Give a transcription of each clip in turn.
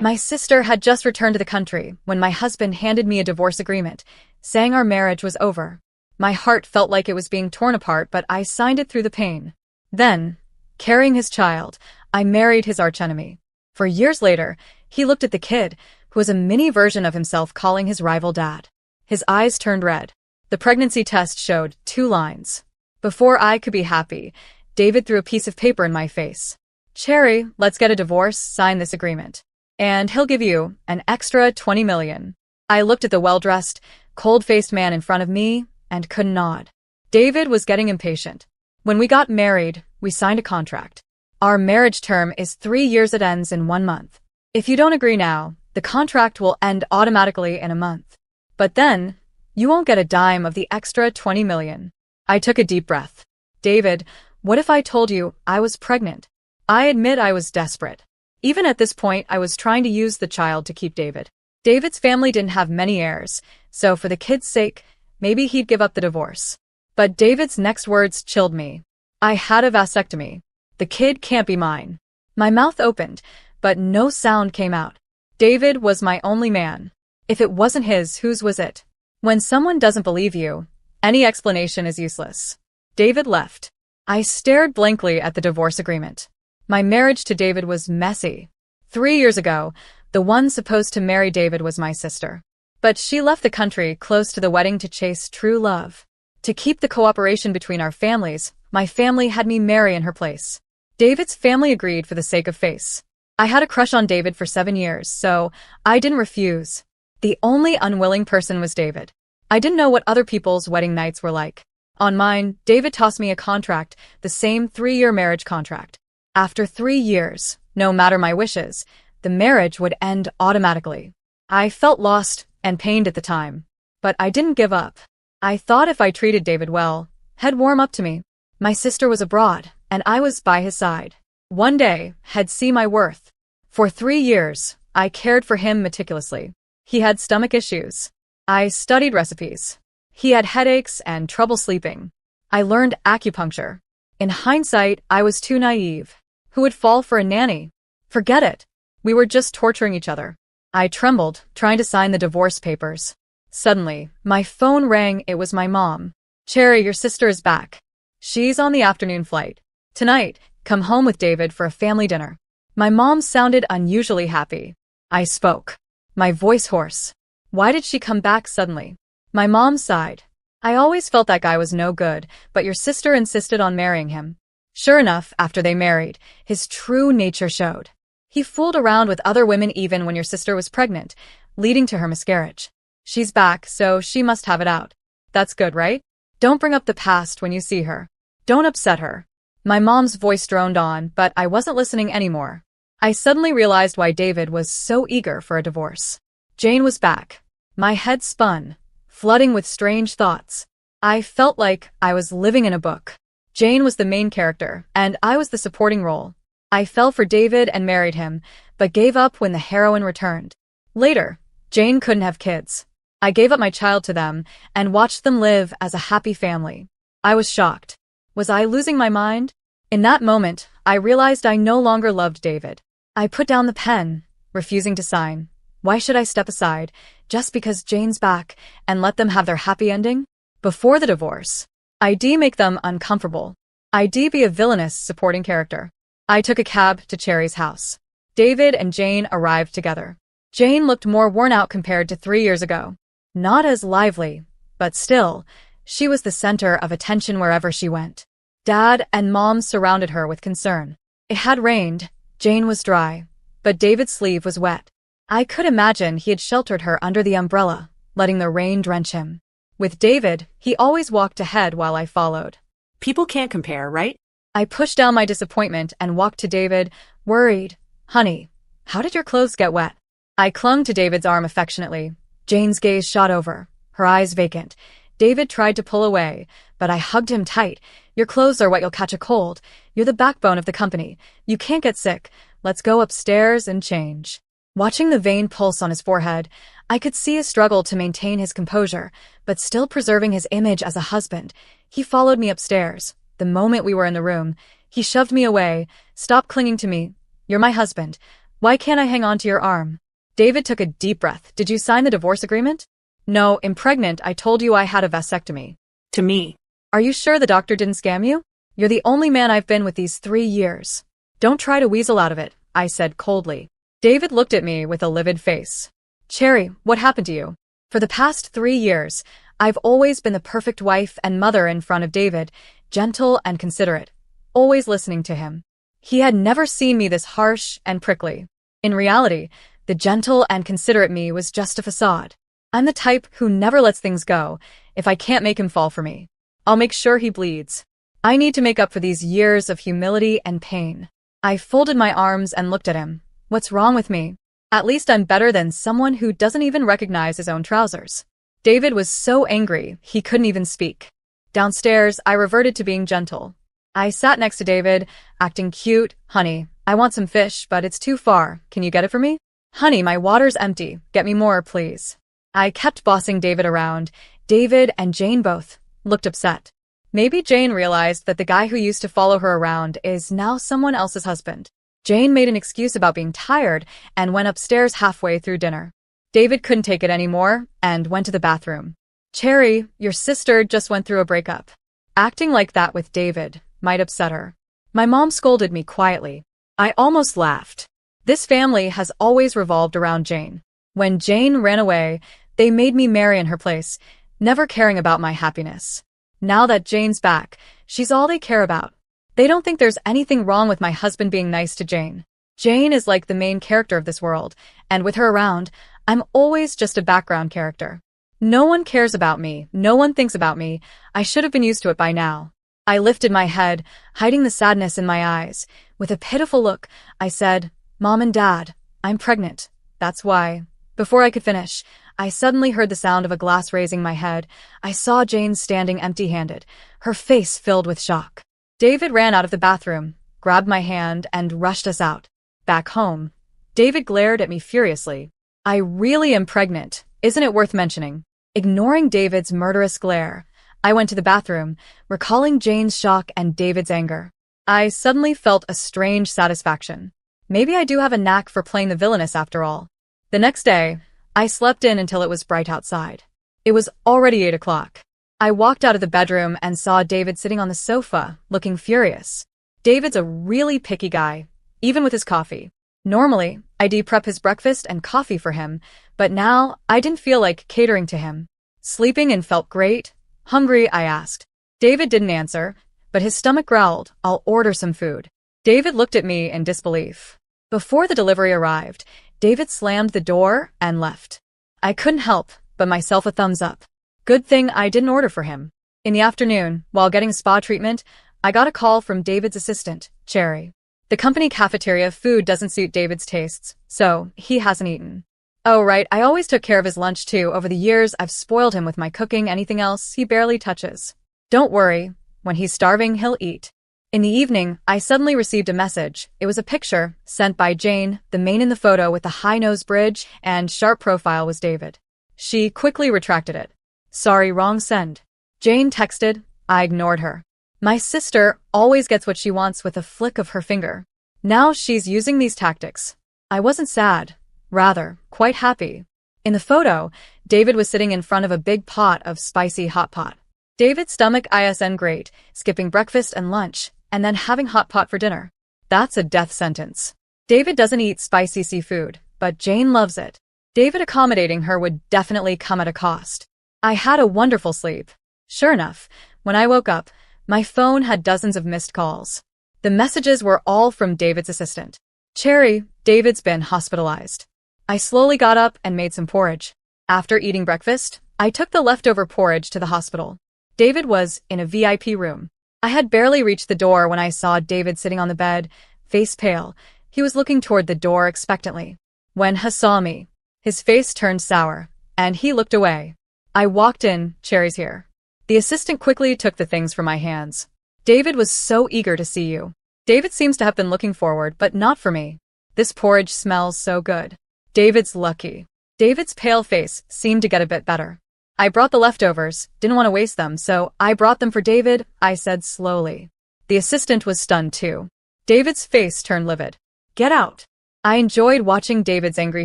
My sister had just returned to the country when my husband handed me a divorce agreement, saying our marriage was over. My heart felt like it was being torn apart, but I signed it through the pain. Then, carrying his child, I married his archenemy. For years later, he looked at the kid, who was a mini version of himself, calling his rival dad. His eyes turned red. The pregnancy test showed 2 lines. Before I could be happy, David threw a piece of paper in my face. "Cherry, let's get a divorce, sign this agreement. And he'll give you an extra 20 million. I looked at the well-dressed, cold-faced man in front of me and could nod. David was getting impatient. When we got married, we signed a contract. Our marriage term is 3 years. It ends in 1 month. If you don't agree now, the contract will end automatically in a month. But then, you won't get a dime of the extra 20 million. I took a deep breath. David, what if I told you I was pregnant? I admit I was desperate. Even at this point, I was trying to use the child to keep David. David's family didn't have many heirs, so for the kid's sake, maybe he'd give up the divorce. But David's next words chilled me. I had a vasectomy. The kid can't be mine. My mouth opened, but no sound came out. David was my only man. If it wasn't his, whose was it? When someone doesn't believe you, any explanation is useless. David left. I stared blankly at the divorce agreement. My marriage to David was messy. 3 years ago, the one supposed to marry David was my sister. But she left the country close to the wedding to chase true love. To keep the cooperation between our families, my family had me marry in her place. David's family agreed for the sake of face. I had a crush on David for 7 years, so I didn't refuse. The only unwilling person was David. I didn't know what other people's wedding nights were like. On mine, David tossed me a contract, the same 3-year marriage contract. After 3 years, no matter my wishes, the marriage would end automatically. I felt lost and pained at the time, but I didn't give up. I thought if I treated David well, he'd warm up to me. My sister was abroad, and I was by his side. One day, he'd see my worth. For 3 years, I cared for him meticulously. He had stomach issues. I studied recipes. He had headaches and trouble sleeping. I learned acupuncture. In hindsight, I was too naive. Who would fall for a nanny? Forget it. We were just torturing each other. I trembled, trying to sign the divorce papers. Suddenly, my phone rang. It was my mom. "Cherry, your sister is back. She's on the afternoon flight. Tonight, come home with David for a family dinner." My mom sounded unusually happy. I spoke, my voice hoarse. Why did she come back suddenly? My mom sighed. "I always felt that guy was no good, but your sister insisted on marrying him." Sure enough, after they married, his true nature showed. He fooled around with other women even when your sister was pregnant, leading to her miscarriage. She's back, so she must have it out. That's good, right? Don't bring up the past when you see her. Don't upset her. My mom's voice droned on, but I wasn't listening anymore. I suddenly realized why David was so eager for a divorce. Jane was back. My head spun, flooding with strange thoughts. I felt like I was living in a book. Jane was the main character, and I was the supporting role. I fell for David and married him, but gave up when the heroine returned. Later, Jane couldn't have kids. I gave up my child to them and watched them live as a happy family. I was shocked. Was I losing my mind? In that moment, I realized I no longer loved David. I put down the pen, refusing to sign. Why should I step aside, just because Jane's back, and let them have their happy ending? Before the divorce, I'd make them uncomfortable. I'd be a villainous supporting character. I took a cab to Cherry's house. David and Jane arrived together. Jane looked more worn out compared to 3 years ago. Not as lively, but still, she was the center of attention wherever she went. Dad and Mom surrounded her with concern. It had rained, Jane was dry, but David's sleeve was wet. I could imagine he had sheltered her under the umbrella, letting the rain drench him. With David, he always walked ahead while I followed. People can't compare, right? I pushed down my disappointment and walked to David, worried. "Honey, how did your clothes get wet?" I clung to David's arm affectionately. Jane's gaze shot over, her eyes vacant. David tried to pull away, but I hugged him tight. "Your clothes are wet, you'll catch a cold. You're the backbone of the company. You can't get sick. Let's go upstairs and change." Watching the vein pulse on his forehead, I could see his struggle to maintain his composure, but still preserving his image as a husband. He followed me upstairs. The moment we were in the room, he shoved me away. "Stop clinging to me. You're my husband. Why can't I hang on to your arm? David took a deep breath. Did you sign the divorce agreement? No, I'm pregnant. I told you I had a vasectomy. To me. Are you sure the doctor didn't scam you? You're the only man I've been with these 3 years. Don't try to weasel out of it, I said coldly. David looked at me with a livid face. Cherry, what happened to you? For the past 3 years, I've always been the perfect wife and mother in front of David, gentle and considerate, always listening to him. He had never seen me this harsh and prickly. In reality, the gentle and considerate me was just a facade. I'm the type who never lets things go. If I can't make him fall for me, I'll make sure he bleeds. I need to make up for these years of humility and pain. I folded my arms and looked at him. What's wrong with me? At least I'm better than someone who doesn't even recognize his own trousers. David was so angry, he couldn't even speak. Downstairs, I reverted to being gentle. I sat next to David, acting cute. Honey, I want some fish, but it's too far. Can you get it for me? Honey, my water's empty. Get me more, please. I kept bossing David around. David and Jane both looked upset. Maybe Jane realized that the guy who used to follow her around is now someone else's husband. Jane made an excuse about being tired and went upstairs halfway through dinner. David couldn't take it anymore and went to the bathroom. Cherry, your sister just went through a breakup. Acting like that with David might upset her. My mom scolded me quietly. I almost laughed. This family has always revolved around Jane. When Jane ran away, they made me marry in her place, never caring about my happiness. Now that Jane's back, she's all they care about. They don't think there's anything wrong with my husband being nice to Jane. Jane is like the main character of this world, and with her around, I'm always just a background character. No one cares about me, no one thinks about me. I should have been used to it by now. I lifted my head, hiding the sadness in my eyes. With a pitiful look, I said, Mom and Dad, I'm pregnant. That's why. Before I could finish, I suddenly heard the sound of a glass raising my head. I saw Jane standing empty-handed, her face filled with shock. David ran out of the bathroom, grabbed my hand, and rushed us out. Back home, David glared at me furiously. I really am pregnant, isn't it worth mentioning? Ignoring David's murderous glare, I went to the bathroom, recalling Jane's shock and David's anger. I suddenly felt a strange satisfaction. Maybe I do have a knack for playing the villainess after all. The next day, I slept in until it was bright outside. It was already 8 o'clock. I walked out of the bedroom and saw David sitting on the sofa, looking furious. David's a really picky guy, even with his coffee. Normally, I prep his breakfast and coffee for him, but now I didn't feel like catering to him. Sleeping and felt great. Hungry, I asked. David didn't answer, but his stomach growled, I'll order some food. David looked at me in disbelief. Before the delivery arrived, David slammed the door and left. I couldn't help but myself a thumbs up. Good thing I didn't order for him. In the afternoon, while getting spa treatment, I got a call from David's assistant, Cherry. The company cafeteria food doesn't suit David's tastes, so he hasn't eaten. Oh right, I always took care of his lunch too. Over the years, I've spoiled him with my cooking. Anything else, he barely touches. Don't worry, when he's starving, he'll eat. In the evening, I suddenly received a message. It was a picture, sent by Jane. The man in the photo with the high-nose bridge and sharp profile was David. She quickly retracted it. Sorry, wrong send. Jane texted. I ignored her. My sister always gets what she wants with a flick of her finger. Now she's using these tactics. I wasn't sad. Rather, quite happy. In the photo, David was sitting in front of a big pot of spicy hot pot. David's stomach isn't great, skipping breakfast and lunch, and then having hot pot for dinner. That's a death sentence. David doesn't eat spicy seafood, but Jane loves it. David accommodating her would definitely come at a cost. I had a wonderful sleep. Sure enough, when I woke up, my phone had dozens of missed calls. The messages were all from David's assistant. Cherry, David's been hospitalized. I slowly got up and made some porridge. After eating breakfast, I took the leftover porridge to the hospital. David was in a VIP room. I had barely reached the door when I saw David sitting on the bed, face pale. He was looking toward the door expectantly. When he saw me, his face turned sour, and he looked away. I walked in. Cherry's here. The assistant quickly took the things from my hands. David was so eager to see you. David seems to have been looking forward, but not for me. This porridge smells so good. David's lucky. David's pale face seemed to get a bit better. I brought the leftovers, didn't want to waste them, so I brought them for David, I said slowly. The assistant was stunned too. David's face turned livid. Get out. I enjoyed watching David's angry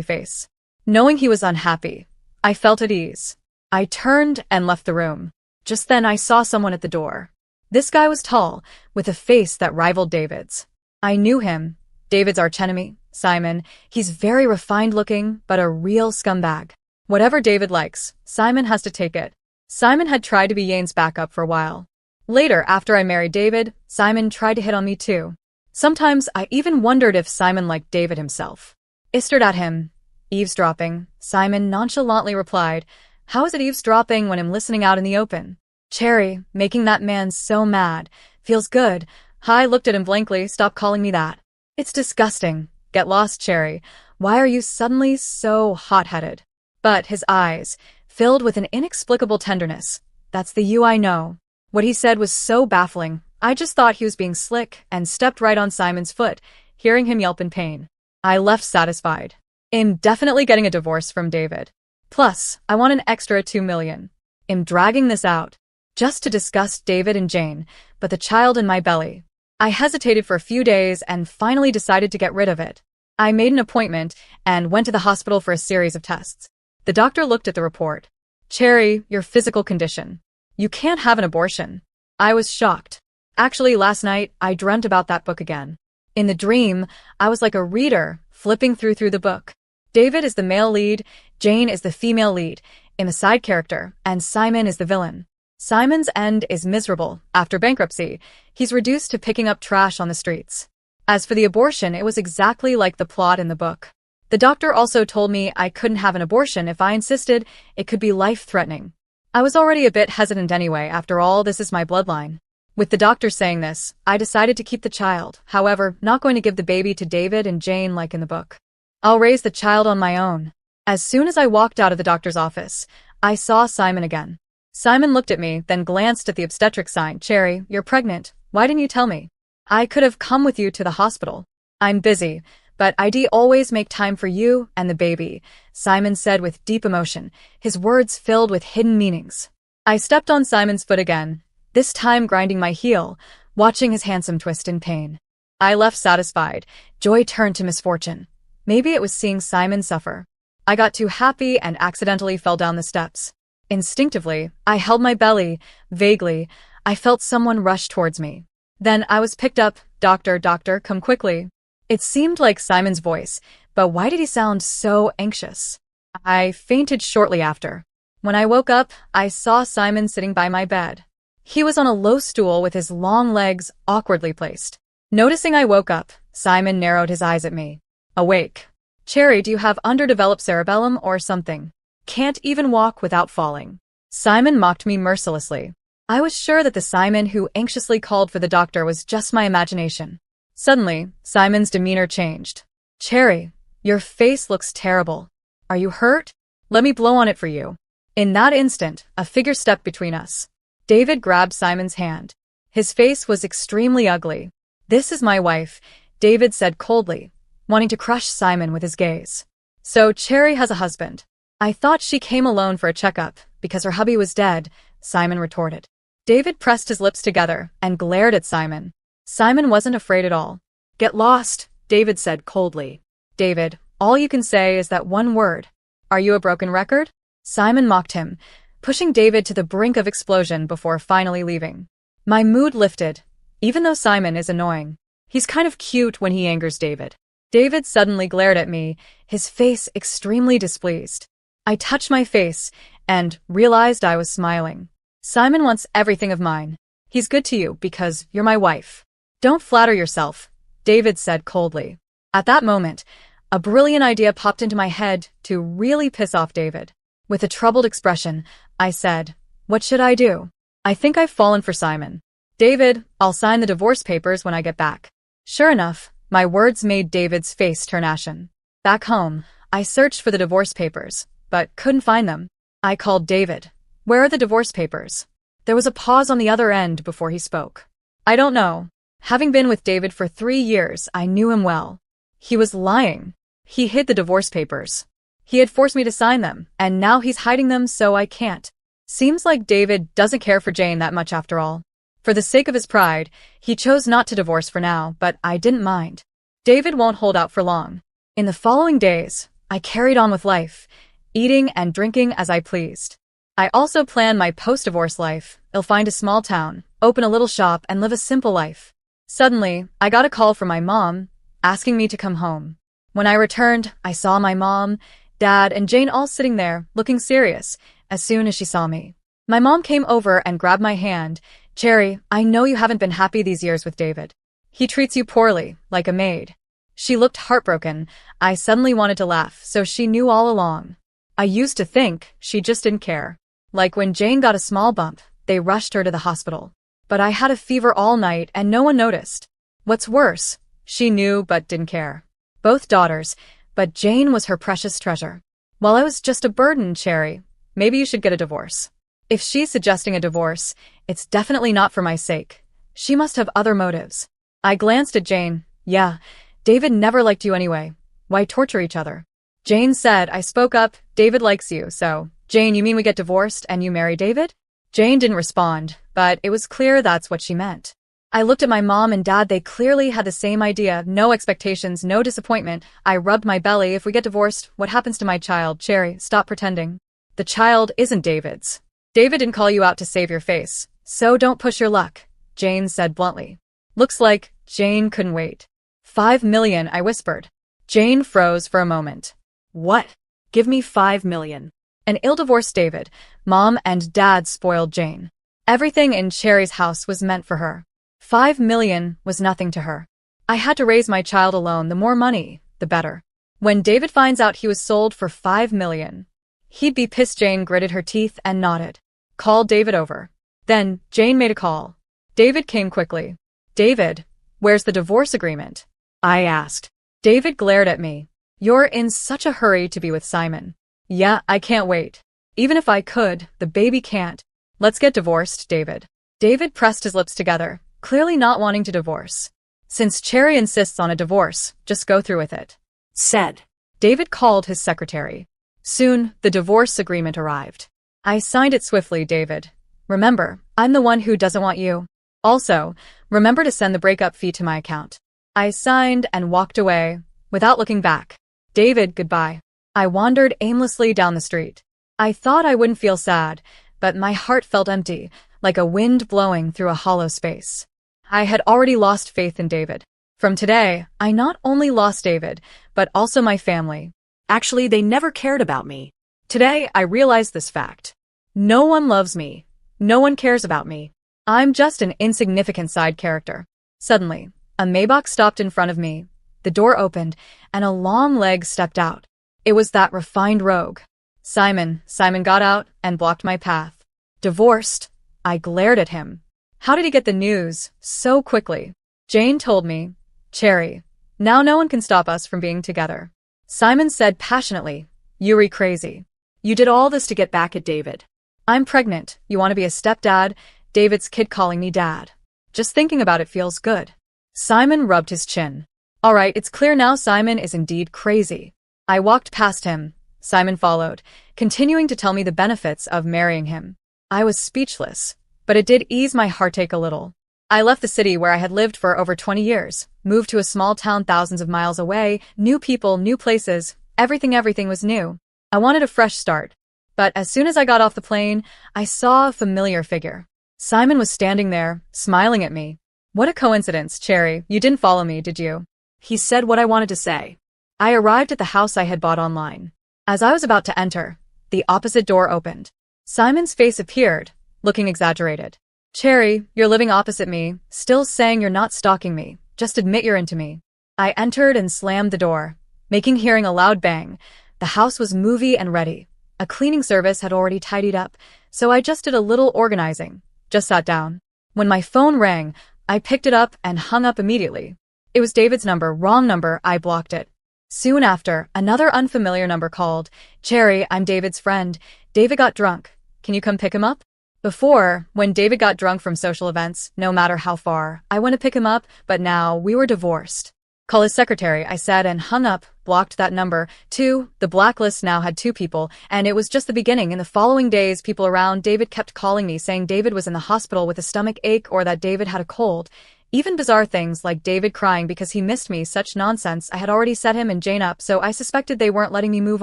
face. Knowing he was unhappy, I felt at ease. I turned and left the room. Just then I saw someone at the door. This guy was tall, with a face that rivaled David's. I knew him. David's archenemy, Simon. He's very refined looking, but a real scumbag. Whatever David likes, Simon has to take it. Simon had tried to be Yane's backup for a while. Later, after I married David, Simon tried to hit on me too. Sometimes I even wondered if Simon liked David himself. I stared at him. Eavesdropping, Simon nonchalantly replied. How is it eavesdropping when I'm listening out in the open? Cherry, making that man so mad. Feels good. I looked at him blankly. Stop calling me that. It's disgusting. Get lost, Cherry. Why are you suddenly so hot-headed? But his eyes, filled with an inexplicable tenderness. That's the you I know. What he said was so baffling. I just thought he was being slick and stepped right on Simon's foot, hearing him yelp in pain. I left satisfied. I'm definitely getting a divorce from David. Plus, I want an extra $2 million. I'm dragging this out. Just to discuss David and Jane, but the child in my belly. I hesitated for a few days and finally decided to get rid of it. I made an appointment and went to the hospital for a series of tests. The doctor looked at the report. Cherry, your physical condition. You can't have an abortion. I was shocked. Actually, last night, I dreamt about that book again. In the dream, I was like a reader, flipping through the book. David is the male lead, Jane is the female lead, I'm a side character, and Simon is the villain. Simon's end is miserable. After bankruptcy, he's reduced to picking up trash on the streets. As for the abortion, it was exactly like the plot in the book. The doctor also told me I couldn't have an abortion if I insisted. It could be life-threatening. I was already a bit hesitant anyway. After all, this is my bloodline. With the doctor saying this, I decided to keep the child. However, not going to give the baby to David and Jane like in the book. I'll raise the child on my own. As soon as I walked out of the doctor's office, I saw Simon again. Simon looked at me, then glanced at the obstetric sign. Cherry, you're pregnant. Why didn't you tell me? I could have come with you to the hospital. I'm busy, but I'd always make time for you and the baby, Simon said with deep emotion, his words filled with hidden meanings. I stepped on Simon's foot again, this time grinding my heel, watching his handsome twist in pain. I left satisfied. Joy turned to misfortune. Maybe it was seeing Simon suffer. I got too happy and accidentally fell down the steps. Instinctively, I held my belly. Vaguely, I felt someone rush towards me. Then I was picked up. Doctor, come quickly. It seemed like Simon's voice, but why did he sound so anxious? I fainted shortly after. When I woke up, I saw Simon sitting by my bed. He was on a low stool with his long legs awkwardly placed. Noticing I woke up, Simon narrowed his eyes at me. Awake. Cherry, do you have underdeveloped cerebellum or something? Can't even walk without falling. Simon mocked me mercilessly. I was sure that the Simon who anxiously called for the doctor was just my imagination. Suddenly, Simon's demeanor changed. Cherry, your face looks terrible. Are you hurt? Let me blow on it for you. In that instant, a figure stepped between us. David grabbed Simon's hand. His face was extremely ugly. This is my wife, David said coldly, wanting to crush Simon with his gaze. So Cherry has a husband. I thought she came alone for a checkup, because her hubby was dead, Simon retorted. David pressed his lips together and glared at Simon. Simon wasn't afraid at all. Get lost, David said coldly. David, all you can say is that one word. Are you a broken record? Simon mocked him, pushing David to the brink of explosion before finally leaving. My mood lifted, even though Simon is annoying. He's kind of cute when he angers David. David suddenly glared at me, his face extremely displeased. I touched my face and realized I was smiling. Simon wants everything of mine. He's good to you because you're my wife. Don't flatter yourself, David said coldly. At that moment, a brilliant idea popped into my head to really piss off David. With a troubled expression, I said, what should I do? I think I've fallen for Simon. David, I'll sign the divorce papers when I get back. Sure enough, my words made David's face turn ashen. Back home, I searched for the divorce papers, but couldn't find them. I called David. Where are the divorce papers? There was a pause on the other end before he spoke. I don't know. Having been with David for 3 years, I knew him well. He was lying. He hid the divorce papers. He had forced me to sign them, and now he's hiding them so I can't. Seems like David doesn't care for Jane that much after all. For the sake of his pride, he chose not to divorce for now, but I didn't mind. David won't hold out for long. In the following days, I carried on with life, eating and drinking as I pleased. I also planned my post-divorce life. I'll find a small town, open a little shop, and live a simple life. Suddenly, I got a call from my mom, asking me to come home. When I returned, I saw my mom, dad, and Jane all sitting there, looking serious, as soon as she saw me. My mom came over and grabbed my hand. "Cherry, I know you haven't been happy these years with David. He treats you poorly, like a maid." She looked heartbroken. I suddenly wanted to laugh, so she knew all along. I used to think she just didn't care. Like when Jane got a small bump, they rushed her to the hospital. But I had a fever all night and no one noticed. What's worse, she knew but didn't care. Both daughters, but Jane was her precious treasure. While I was just a burden, Cherry, maybe you should get a divorce. If she's suggesting a divorce, it's definitely not for my sake. She must have other motives. I glanced at Jane. Yeah, David never liked you anyway. Why torture each other? Jane said. I spoke up. David likes you, so. Jane, you mean we get divorced and you marry David? Jane didn't respond, but it was clear that's what she meant. I looked at my mom and dad. They clearly had the same idea. No expectations, no disappointment. I rubbed my belly. If we get divorced, what happens to my child? Cherry, stop pretending. The child isn't David's. David didn't call you out to save your face, so don't push your luck, Jane said bluntly. Looks like Jane couldn't wait. 5 million, I whispered. Jane froze for a moment. What? Give me 5 million. An ill-divorced David, mom and dad spoiled Jane. Everything in Cherry's house was meant for her. 5 million was nothing to her. I had to raise my child alone. The more money, the better. When David finds out he was sold for 5 million, he'd be pissed. Jane gritted her teeth and nodded. Call David over. Then, Jane made a call. David came quickly. David, where's the divorce agreement? I asked. David glared at me. You're in such a hurry to be with Simon. Yeah, I can't wait. Even if I could, the baby can't. Let's get divorced, David. David pressed his lips together, clearly not wanting to divorce. Since Cherry insists on a divorce, just go through with it. Said. David called his secretary. Soon, the divorce agreement arrived. I signed it swiftly. David, remember, I'm the one who doesn't want you. Also, remember to send the breakup fee to my account. I signed and walked away, without looking back. David, goodbye. I wandered aimlessly down the street. I thought I wouldn't feel sad, but my heart felt empty, like a wind blowing through a hollow space. I had already lost faith in David. From today, I not only lost David, but also my family. Actually, they never cared about me. Today, I realized this fact. No one loves me. No one cares about me. I'm just an insignificant side character. Suddenly, a Maybach stopped in front of me. The door opened, and a long leg stepped out. It was that refined rogue. Simon. Simon got out and blocked my path. Divorced? I glared at him. How did he get the news so quickly? Jane told me. Cherry, now no one can stop us from being together. Simon said passionately. You're crazy. You did all this to get back at David. I'm pregnant. You want to be a stepdad? David's kid calling me dad. Just thinking about it feels good. Simon rubbed his chin. All right, it's clear now Simon is indeed crazy. I walked past him. Simon followed, continuing to tell me the benefits of marrying him. I was speechless, but it did ease my heartache a little. I left the city where I had lived for over 20 years, moved to a small town thousands of miles away, new people, new places, everything was new. I wanted a fresh start. But as soon as I got off the plane, I saw a familiar figure. Simon was standing there, smiling at me. What a coincidence, Cherry. You didn't follow me, did you? He said what I wanted to say. I arrived at the house I had bought online. As I was about to enter, the opposite door opened. Simon's face appeared, looking exaggerated. Cherry, you're living opposite me, still saying you're not stalking me. Just admit you're into me. I entered and slammed the door, making hearing a loud bang. The house was movie and ready. A cleaning service had already tidied up, so I just did a little organizing. Just sat down. When my phone rang, I picked it up and hung up immediately. It was David's number. Wrong number. I blocked it. Soon after, another unfamiliar number called. Cherry, I'm David's friend. David got drunk. Can you come pick him up? Before, when David got drunk from social events, no matter how far, I went to pick him up, but now we were divorced. Call his secretary, I said, and hung up, blocked that number. 2, the blacklist now had 2 people, and it was just the beginning. In the following days, people around David kept calling me saying David was in the hospital with a stomach ache or that David had a cold. Even bizarre things like David crying because he missed me, such nonsense. I had already set him and Jane up, so I suspected they weren't letting me move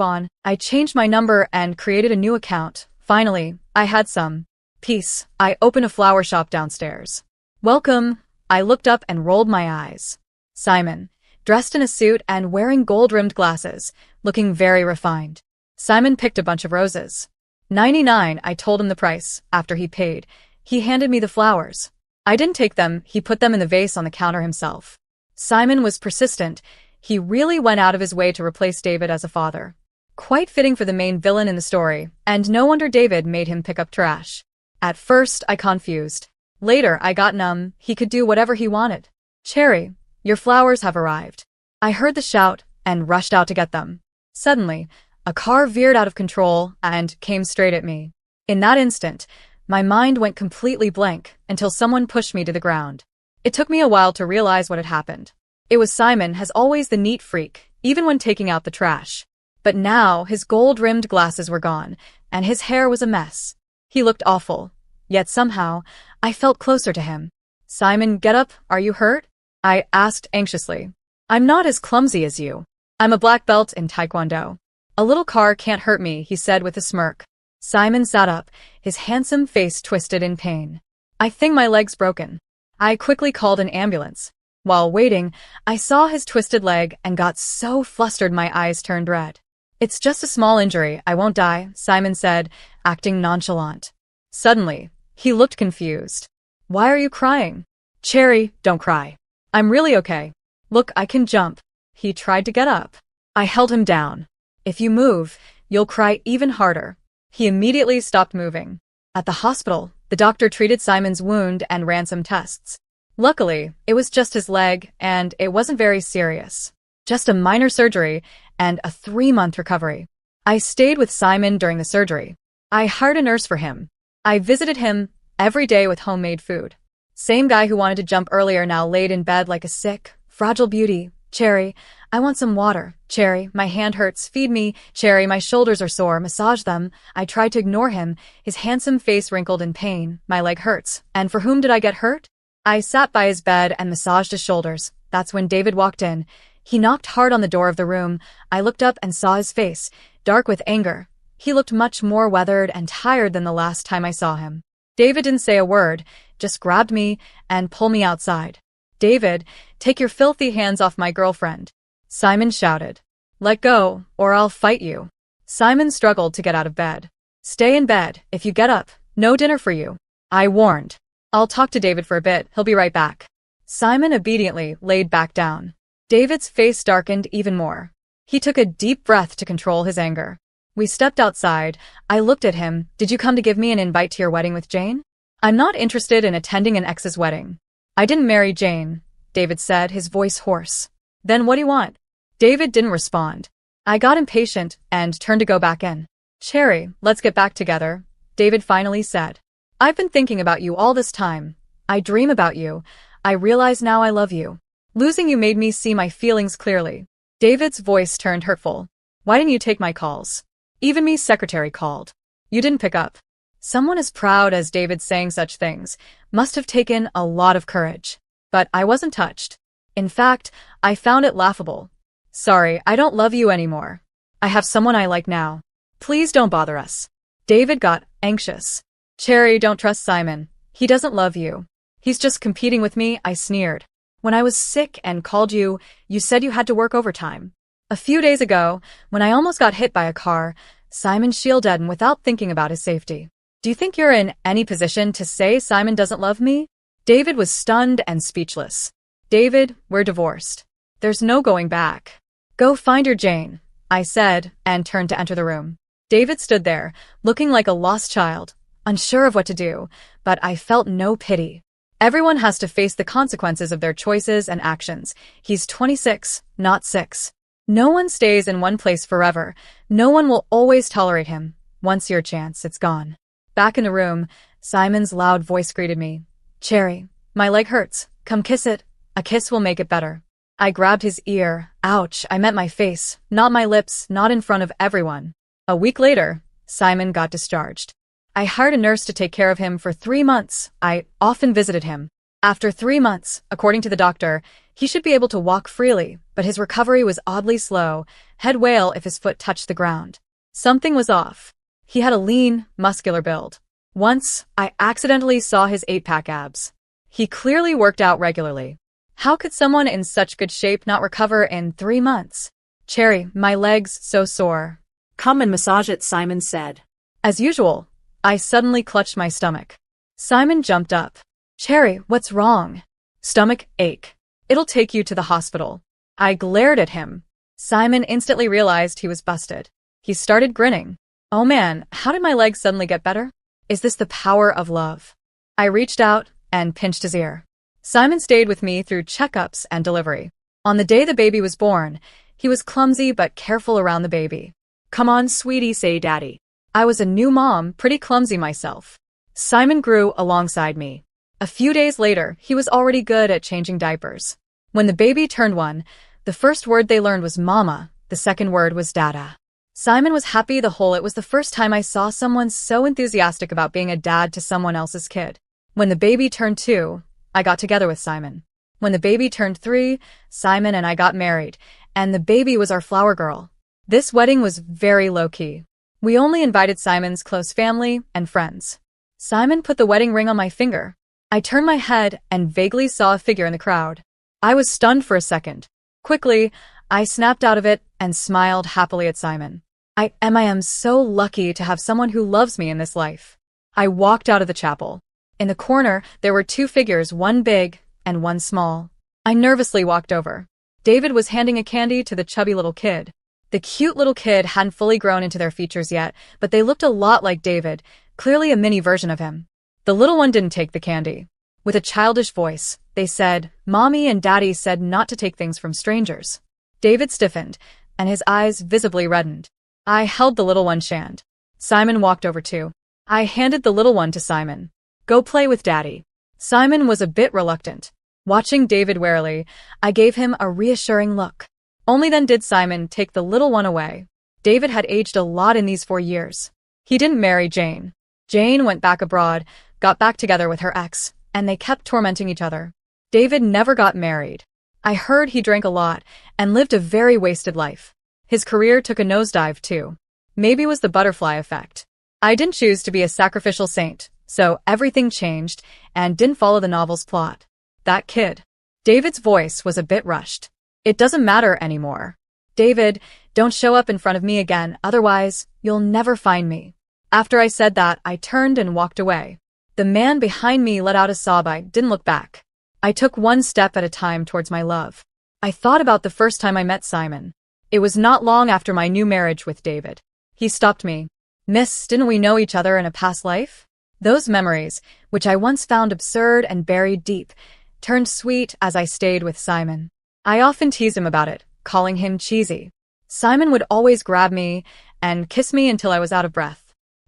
on. I changed my number and created a new account. Finally, I had some peace. I opened a flower shop downstairs. Welcome. I looked up and rolled my eyes. Simon, dressed in a suit and wearing gold-rimmed glasses, looking very refined. Simon picked a bunch of roses. 99, I told him the price. After he paid, he handed me the flowers. I didn't take them, he put them in the vase on the counter himself. Simon was persistent. He really went out of his way to replace David as a father. Quite fitting for the main villain in the story, and no wonder David made him pick up trash. At first, I confused. Later, I got numb. He could do whatever he wanted. Cherry, your flowers have arrived. I heard the shout and rushed out to get them. Suddenly, a car veered out of control and came straight at me. In that instant, my mind went completely blank until someone pushed me to the ground. It took me a while to realize what had happened. It was Simon, has always the neat freak, even when taking out the trash. But now his gold-rimmed glasses were gone, and his hair was a mess. He looked awful. Yet somehow, I felt closer to him. Simon, get up, are you hurt? I asked anxiously. I'm not as clumsy as you. I'm a black belt in Taekwondo. A little car can't hurt me, he said with a smirk. Simon sat up, his handsome face twisted in pain. I think my leg's broken. I quickly called an ambulance. While waiting, I saw his twisted leg and got so flustered my eyes turned red. It's just a small injury, I won't die, Simon said, acting nonchalant. Suddenly, he looked confused. Why are you crying? Cherry, don't cry. I'm really okay. Look, I can jump. He tried to get up. I held him down. If you move, you'll cry even harder. He immediately stopped moving. At the hospital, the doctor treated Simon's wound and ran some tests. Luckily, it was just his leg, and it wasn't very serious. Just a minor surgery and a 3-month recovery. I stayed with Simon during the surgery. I hired a nurse for him. I visited him every day with homemade food. Same guy who wanted to jump earlier now laid in bed like a sick, fragile beauty. Cherry, I want some water. Cherry, my hand hurts. Feed me. Cherry, my shoulders are sore. Massage them. I tried to ignore him, his handsome face wrinkled in pain. My leg hurts. And for whom did I get hurt? I sat by his bed and massaged his shoulders. That's when David walked in. He knocked hard on the door of the room. I looked up and saw his face, dark with anger. He looked much more weathered and tired than the last time I saw him. David didn't say a word, just grabbed me and pulled me outside. David, take your filthy hands off my girlfriend. Simon shouted. Let go, or I'll fight you. Simon struggled to get out of bed. Stay in bed. If you get up, no dinner for you. I warned. I'll talk to David for a bit. He'll be right back. Simon obediently laid back down. David's face darkened even more. He took a deep breath to control his anger. We stepped outside. I looked at him. Did you come to give me an invite to your wedding with Jane? I'm not interested in attending an ex's wedding. I didn't marry Jane, David said, his voice hoarse. Then what do you want? David didn't respond. I got impatient and turned to go back in. Cherry, let's get back together, David finally said. I've been thinking about you all this time. I dream about you. I realize now I love you. Losing you made me see my feelings clearly. David's voice turned hurtful. Why didn't you take my calls? Even me secretary called. You didn't pick up. Someone as proud as David saying such things must have taken a lot of courage. But I wasn't touched. In fact, I found it laughable. Sorry, I don't love you anymore. I have someone I like now. Please don't bother us. David got anxious. Cherry, don't trust Simon. He doesn't love you. He's just competing with me, I sneered. When I was sick and called you, you said you had to work overtime. A few days ago, when I almost got hit by a car, Simon shielded him without thinking about his safety. Do you think you're in any position to say Simon doesn't love me? David was stunned and speechless. David, we're divorced. There's no going back. Go find your Jane, I said, and turned to enter the room. David stood there, looking like a lost child, unsure of what to do, but I felt no pity. Everyone has to face the consequences of their choices and actions. He's 26, not 6. No one stays in one place forever. No one will always tolerate him. Once your chance, it's gone. Back in the room, Simon's loud voice greeted me. Cherry, my leg hurts. Come kiss it. A kiss will make it better. I grabbed his ear. Ouch, I meant my face, not my lips, not in front of everyone. A week later, Simon got discharged. I hired a nurse to take care of him for 3 months. I often visited him. After 3 months, according to the doctor, he should be able to walk freely, but his recovery was oddly slow, head wail if his foot touched the ground. Something was off. He had a lean, muscular build. Once, I accidentally saw his 8-pack abs. He clearly worked out regularly. How could someone in such good shape not recover in 3 months? Cherry, my legs so sore. Come and massage it, Simon said. As usual, I suddenly clutched my stomach. Simon jumped up. Cherry, what's wrong? Stomach ache. It'll take you to the hospital. I glared at him. Simon instantly realized he was busted. He started grinning. Oh man, how did my legs suddenly get better? Is this the power of love? I reached out and pinched his ear. Simon stayed with me through checkups and delivery. On the day the baby was born, he was clumsy but careful around the baby. Come on, sweetie, say daddy. I was a new mom, pretty clumsy myself. Simon grew alongside me. A few days later, he was already good at changing diapers. When the baby turned 1, the first word they learned was mama, the second word was dada. Simon was happy the whole. It was the first time I saw someone so enthusiastic about being a dad to someone else's kid. When the baby turned 2, I got together with Simon. When the baby turned 3, Simon and I got married, and the baby was our flower girl. This wedding was very low-key. We only invited Simon's close family and friends. Simon put the wedding ring on my finger. I turned my head and vaguely saw a figure in the crowd. I was stunned for a second. Quickly, I snapped out of it and smiled happily at Simon. I am so lucky to have someone who loves me in this life. I walked out of the chapel. In the corner, there were 2 figures, one big and one small. I nervously walked over. David was handing a candy to the chubby little kid. The cute little kid hadn't fully grown into their features yet, but they looked a lot like David, clearly a mini version of him. The little one didn't take the candy. With a childish voice, they said, Mommy and Daddy said not to take things from strangers. David stiffened, and his eyes visibly reddened. I held the little one's hand. Simon walked over too. I handed the little one to Simon. Go play with Daddy. Simon was a bit reluctant. Watching David warily, I gave him a reassuring look. Only then did Simon take the little one away. David had aged a lot in these 4 years. He didn't marry Jane. Jane went back abroad, got back together with her ex, and they kept tormenting each other. David never got married. I heard he drank a lot and lived a very wasted life. His career took a nosedive too. Maybe it was the butterfly effect. I didn't choose to be a sacrificial saint, so everything changed and didn't follow the novel's plot. That kid. David's voice was a bit rushed. It doesn't matter anymore. David, don't show up in front of me again, otherwise, you'll never find me. After I said that, I turned and walked away. The man behind me let out a sob. I didn't look back. I took one step at a time towards my love. I thought about the first time I met Simon. It was not long after my new marriage with David. He stopped me. Miss, didn't we know each other in a past life? Those memories, which I once found absurd and buried deep, turned sweet as I stayed with Simon. I often teased him about it, calling him cheesy. Simon would always grab me and kiss me until I was out of breath.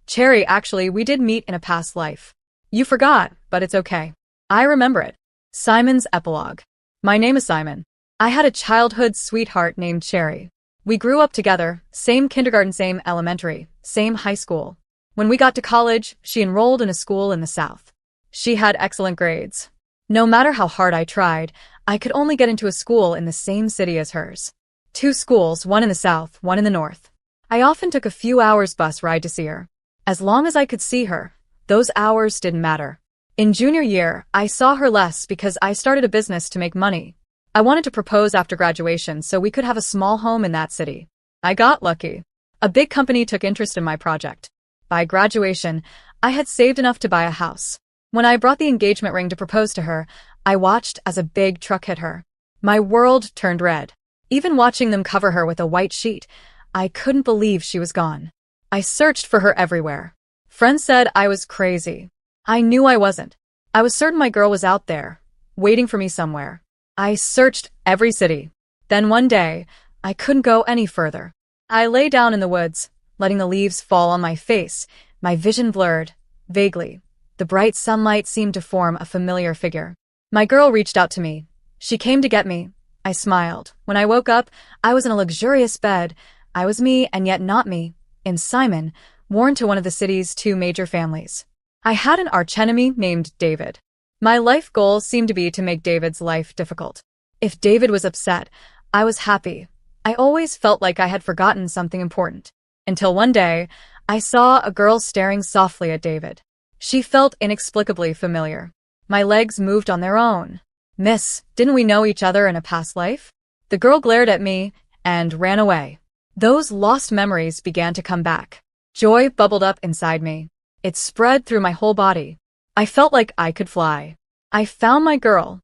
Cherry, actually, we did meet in a past life. You forgot, but it's okay. I remember it. Simon's epilogue. My name is Simon. I had a childhood sweetheart named Cherry. We grew up together, same kindergarten, same elementary, same high school. When we got to college, she enrolled in a school in the South. She had excellent grades. No matter how hard I tried, I could only get into a school in the same city as hers. 2 schools, one in the South, one in the North. I often took a few hours bus ride to see her. As long as I could see her, those hours didn't matter. In junior year, I saw her less because I started a business to make money. I wanted to propose after graduation so we could have a small home in that city. I got lucky. A big company took interest in my project. By graduation, I had saved enough to buy a house. When I brought the engagement ring to propose to her, I watched as a big truck hit her. My world turned red. Even watching them cover her with a white sheet, I couldn't believe she was gone. I searched for her everywhere. Friends said I was crazy. I knew I wasn't. I was certain my girl was out there, waiting for me somewhere. I searched every city. Then one day, I couldn't go any further. I lay down in the woods, letting the leaves fall on my face, my vision blurred, vaguely. The bright sunlight seemed to form a familiar figure. My girl reached out to me. She came to get me. I smiled. When I woke up, I was in a luxurious bed. I was me and yet not me, in Simon, worn to one of the city's 2 major families. I had an archenemy named David. My life goal seemed to be to make David's life difficult. If David was upset, I was happy. I always felt like I had forgotten something important. Until one day, I saw a girl staring softly at David. She felt inexplicably familiar. My legs moved on their own. "Miss, didn't we know each other in a past life?" The girl glared at me and ran away. Those lost memories began to come back. Joy bubbled up inside me. It spread through my whole body. I felt like I could fly. I found my girl.